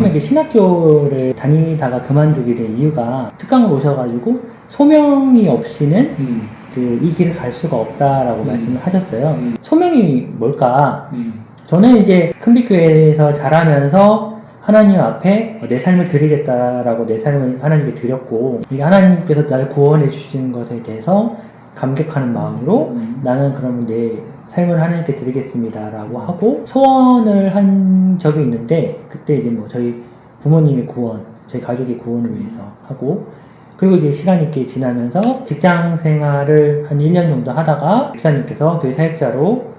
처음에 이제 신학교를 다니다가 그만두게 된 이유가 특강을 오셔가지고 소명이 없이는 이 길을 갈 수가 없다라고 말씀을 하셨어요. 소명이 뭘까? 저는 이제 큰빛교회에서 자라면서 하나님 앞에 내 삶을 드리겠다라고 내 삶을 하나님께 드렸고, 이게 하나님께서 나를 구원해 주시는 것에 대해서 감격하는 마음으로 나는 그러면 내 삶을 하나님께 드리겠습니다라고 하고 소원을 한 적이 있는데, 그때 이제 뭐 저희 부모님의 구원, 저희 가족의 구원을 위해서 하고, 그리고 이제 시간이 이렇게 지나면서 직장 생활을 한 1년 정도 하다가 목사님께서 교회 사역자로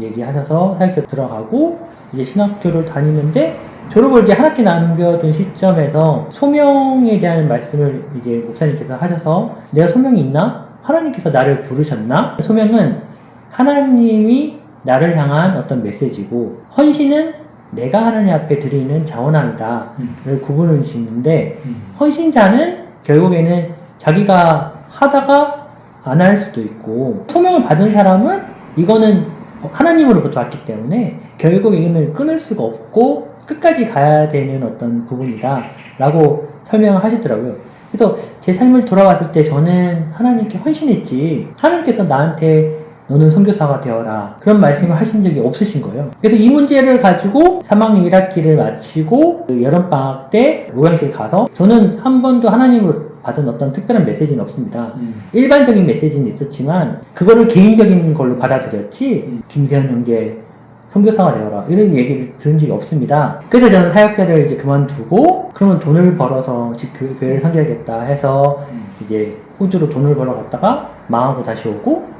얘기하셔서 사역자 들어가고 이제 신학교를 다니는데, 졸업을 이제 한 학기 남겨둔 시점에서 소명에 대한 말씀을 이제 목사님께서 하셔서 내가 소명이 있나? 하나님께서 나를 부르셨나? 소명은 하나님이 나를 향한 어떤 메시지고, 헌신은 내가 하나님 앞에 드리는 자원함이다 를 구분을 짓는데, 헌신자는 결국에는 자기가 하다가 안 할 수도 있고, 소명을 받은 사람은 이거는 하나님으로부터 왔기 때문에 결국 이거는 끊을 수가 없고 끝까지 가야 되는 어떤 부분이다 라고 설명을 하시더라고요. 그래서 제 삶을 돌아봤을 때 저는 하나님께 헌신했지, 하나님께서 나한테 너는 선교사가 되어라 그런 말씀을 하신 적이 없으신 거예요. 그래서 이 문제를 가지고 3학년 1학기를 마치고 여름방학 때 모양실 가서, 저는 한 번도 하나님으로 받은 어떤 특별한 메시지는 없습니다. 일반적인 메시지는 있었지만 그거를 개인적인 걸로 받아들였지, 김세현 형제 선교사가 되어라 이런 얘기를 들은 적이 없습니다. 그래서 저는 사역자를 이제 그만두고, 그러면 돈을 벌어서 집 교회를 섬겨야겠다 해서 이제 호주로 돈을 벌어 갔다가 망하고 다시 오고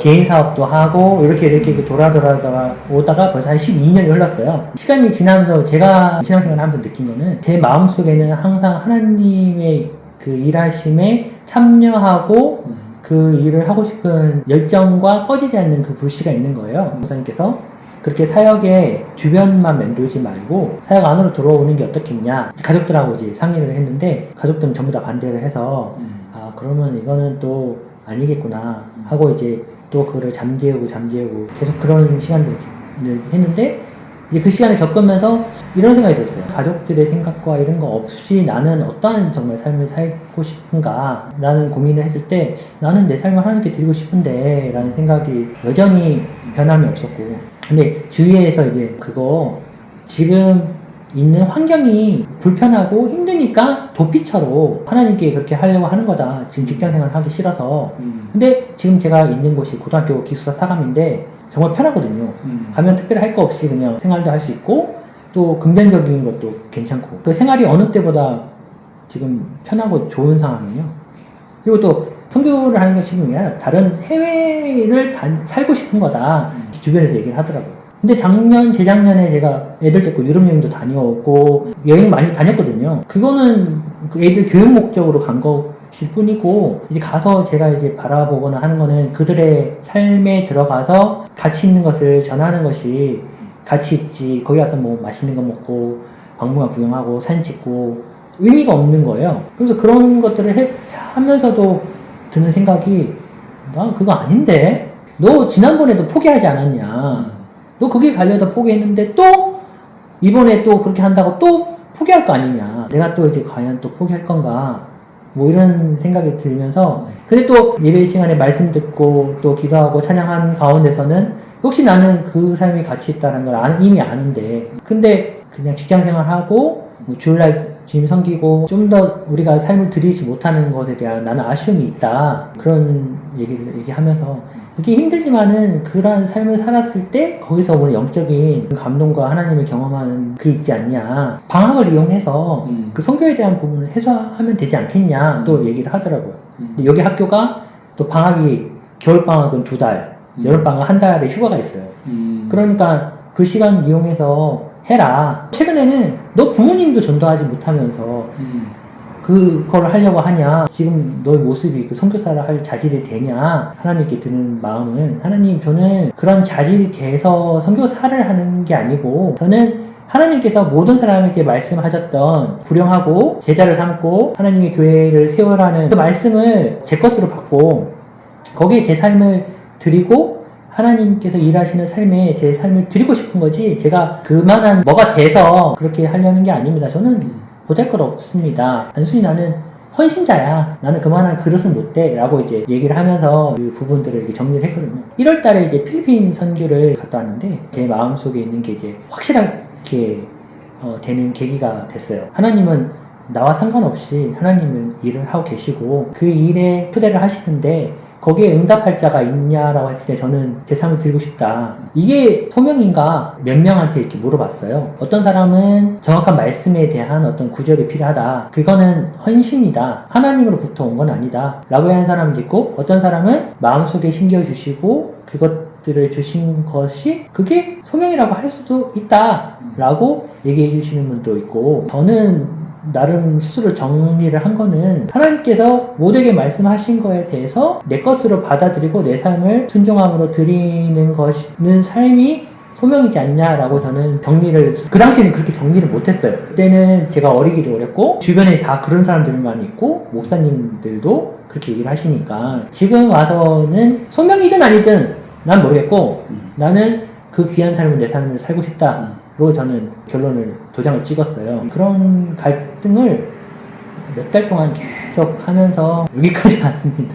개인 사업도 하고 이렇게 돌아다가 오다가 벌써 한 12년이 흘렀어요. 시간이 지나면서 제가 신앙생활을 하면서 느낀 거는, 제 마음속에는 항상 하나님의 그 일하심에 참여하고 그 일을 하고 싶은 열정과 꺼지지 않는 그 불씨가 있는 거예요. 목사님께서 그렇게 사역의 주변만 맴돌지 말고 사역 안으로 들어오는 게 어떻겠냐, 가족들하고 이제 상의를 했는데 가족들은 전부 다 반대를 해서 아 그러면 이거는 또 아니겠구나 하고 이제 또 그거를 잠재우고 계속 그런 시간들을 했는데, 이제 그 시간을 겪으면서 이런 생각이 들었어요. 가족들의 생각과 이런 거 없이 나는 어떠한 정말 삶을 살고 싶은가 라는 고민을 했을 때, 나는 내 삶을 하나님께 드리고 싶은데 라는 생각이 여전히 변함이 없었고, 근데 주위에서 이제 그거 지금 있는 환경이 불편하고 힘드니까 도피처로 하나님께 그렇게 하려고 하는 거다, 지금 직장생활 하기 싫어서. 근데 지금 제가 있는 곳이 고등학교 기숙사 사감인데 정말 편하거든요. 가면 특별히 할 거 없이 그냥 생활도 할 수 있고, 또 금전적인 것도 괜찮고, 그 생활이 어느 때보다 지금 편하고 좋은 상황이에요. 그리고 또 선교를 하는 게 쉬운 게 아니라 다른 해외를 살고 싶은 거다 주변에서 얘기를 하더라고요. 근데 재작년에 제가 애들 데리고 유럽 여행도 다녀오고 여행 많이 다녔거든요. 그거는 애들 교육 목적으로 간 것일 뿐이고, 이제 가서 제가 이제 바라보거나 하는 거는 그들의 삶에 들어가서 가치 있는 것을 전하는 것이 가치 있지, 거기 가서 뭐 맛있는 거 먹고 박물관 구경하고 사진 찍고 의미가 없는 거예요. 그래서 그런 것들을 하면서도 드는 생각이, 나 그거 아닌데? 너 지난번에도 포기하지 않았냐? 너 거기 가려다 포기했는데 또 이번에 또 그렇게 한다고 또 포기할 거 아니냐, 내가 또 이제 과연 또 포기할 건가, 뭐 이런 생각이 들면서, 근데 또 예배 시간에 말씀 듣고 또 기도하고 찬양한 가운데서는 혹시 나는 그 삶이 가치 있다는 걸 이미 아는데, 근데 그냥 직장생활하고 뭐 주일날 주님 섬기고 좀 더 우리가 삶을 드리지 못하는 것에 대한 나는 아쉬움이 있다, 그런 얘기하면서, 그게 힘들지만은 그런 삶을 살았을 때 거기서 오는 영적인 감동과 하나님을 경험하는 그 있지 않냐, 방학을 이용해서 그 선교에 대한 부분을 해소하면 되지 않겠냐 또 얘기를 하더라고요. 근데 여기 학교가 또 방학이 겨울방학은 2달, 여름방학 1달의 휴가가 있어요. 그러니까 그 시간 이용해서 해라. 최근에는 너 부모님도 전도하지 못하면서 그걸 하려고 하냐, 지금 너의 모습이 그 선교사를 할 자질이 되냐, 하나님께 드는 마음은, 하나님 저는 그런 자질이 돼서 선교사를 하는 게 아니고, 저는 하나님께서 모든 사람에게 말씀하셨던 불영하고 제자를 삼고 하나님의 교회를 세우라는 그 말씀을 제 것으로 받고 거기에 제 삶을 드리고 하나님께서 일하시는 삶에 제 삶을 드리고 싶은 거지 제가 그만한 뭐가 돼서 그렇게 하려는 게 아닙니다. 저는 보잘것없습니다. 단순히 나는 헌신자야. 나는 그만한 그릇은 못 돼. 라고 이제 얘기를 하면서 그 부분들을 이렇게 정리를 했거든요. 1월 달에 이제 필리핀 선교를 갔다 왔는데 제 마음속에 있는 게 이제 확실하게 되는 계기가 됐어요. 하나님은 나와 상관없이 하나님은 일을 하고 계시고 그 일에 초대를 하시는데 거기에 응답할 자가 있냐라고 했을 때 저는 제 삶을 드리고 싶다. 이게 소명인가 몇 명한테 이렇게 물어봤어요. 어떤 사람은 정확한 말씀에 대한 어떤 구절이 필요하다. 그거는 헌신이다. 하나님으로부터 온 건 아니다. 라고 하는 사람도 있고 어떤 사람은 마음속에 심겨주시고 그것들을 주신 것이 그게 소명이라고 할 수도 있다. 라고 얘기해 주시는 분도 있고 저는 나름 스스로 정리를 한 거는 하나님께서 모두에게 말씀하신 거에 대해서 내 것으로 받아들이고 내 삶을 순종함으로 드리는 것은 삶이 소명이지 않냐라고 저는 정리를 그 당시에는 그렇게 정리를 못했어요. 그때는 제가 어리기도 어렸고 주변에 다 그런 사람들만 있고 목사님들도 그렇게 얘기를 하시니까 지금 와서는 소명이든 아니든 난 모르겠고 나는 그 귀한 삶을 내 삶을 살고 싶다. 로 저는 결론을 도장을 찍었어요. 그런 갈등을 몇 달 동안 계속 하면서 여기까지 왔습니다.